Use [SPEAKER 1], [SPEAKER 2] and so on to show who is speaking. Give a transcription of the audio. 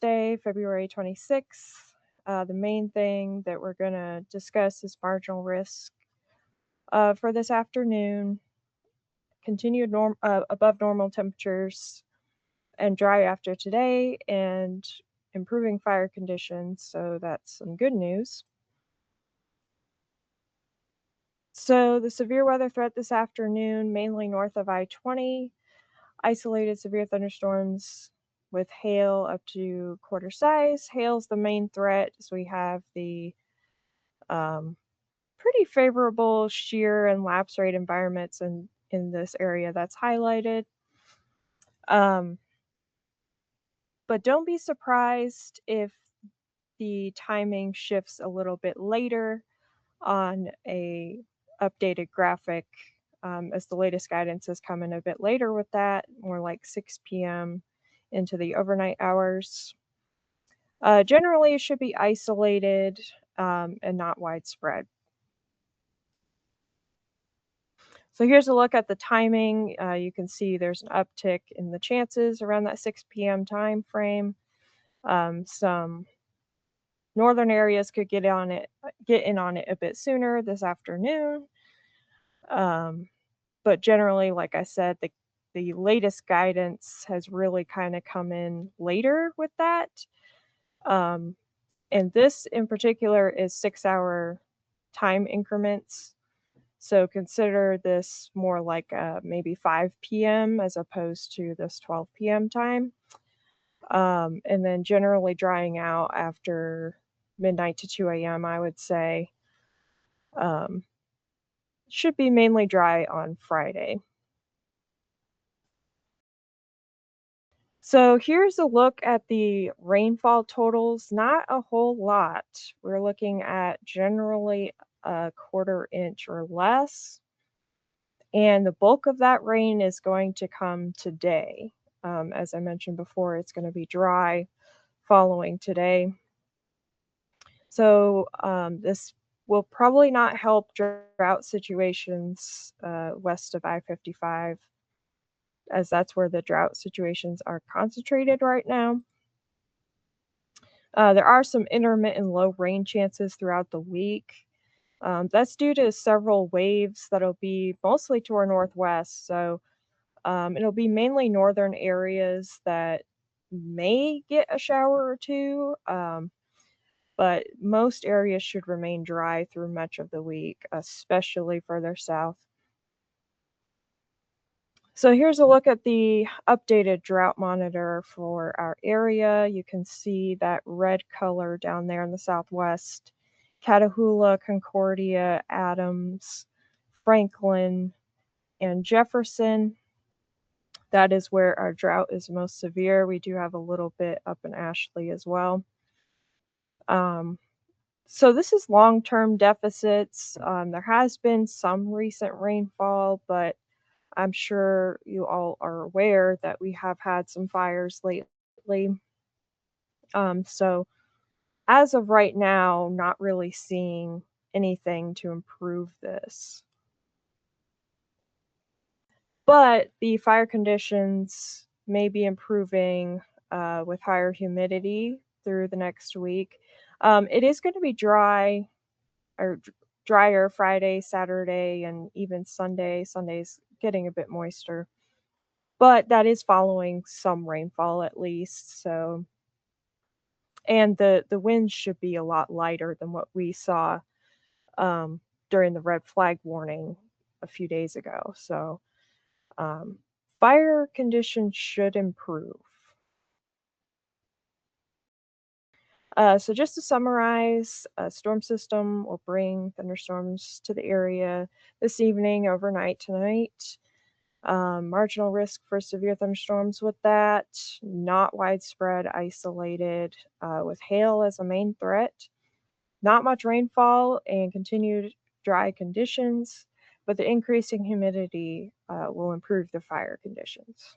[SPEAKER 1] Thursday, February 26th. The main thing that we're going to discuss is marginal risk for this afternoon, continued above normal temperatures and dry after today, and improving fire conditions, so that's some good news. So the severe weather threat this afternoon, mainly north of I-20, isolated severe thunderstorms with hail up to quarter size. Hail's the main threat, so we have the pretty favorable shear and lapse rate environments in this area that's highlighted. But don't be surprised if the timing shifts a little bit later on a updated graphic, as the latest guidance has come in a bit later with that, more like 6 p.m. into the overnight hours. Generally, it should be isolated and not widespread. So here's a look at the timing. You can see there's an uptick in the chances around that 6 p.m. time frame. Some northern areas could get in on it a bit sooner this afternoon. But generally, like I said, the latest guidance has really kind of come in later with that. And this in particular is 6-hour time increments. So consider this more like maybe 5 p.m. as opposed to this 12 p.m. time. And then generally drying out after midnight to 2 a.m., I would say. Should be mainly dry on Friday. So here's a look at the rainfall totals. Not a whole lot. We're looking at generally a quarter inch or less. And the bulk of that rain is going to come today. As I mentioned before, it's going to be dry following today. So this will probably not help drought situations west of I-55, as that's where the drought situations are concentrated right now. There are some intermittent low rain chances throughout the week. That's due to several waves that'll be mostly to our northwest. So it'll be mainly northern areas that may get a shower or two, but most areas should remain dry through much of the week, especially further south. So here's a look at the updated drought monitor for our area. You can see that red color down there in the southwest. Catahoula, Concordia, Adams, Franklin, and Jefferson. That is where our drought is most severe. We do have a little bit up in Ashley as well. So this is long-term deficits. There has been some recent rainfall, but I'm sure you all are aware that we have had some fires lately. So as of right now, not really seeing anything to improve this. But the fire conditions may be improving with higher humidity through the next week. It is going to be dry or drier Friday, Saturday, and even Sunday. Sunday's getting a bit moister, but that is following some rainfall at least. So, and the winds should be a lot lighter than what we saw during the red flag warning a few days ago. So, fire conditions should improve. So just to summarize, a storm system will bring thunderstorms to the area this evening, overnight tonight. Marginal risk for severe thunderstorms with that, not widespread, isolated, with hail as a main threat. Not much rainfall and continued dry conditions, but the increasing humidity will improve the fire conditions.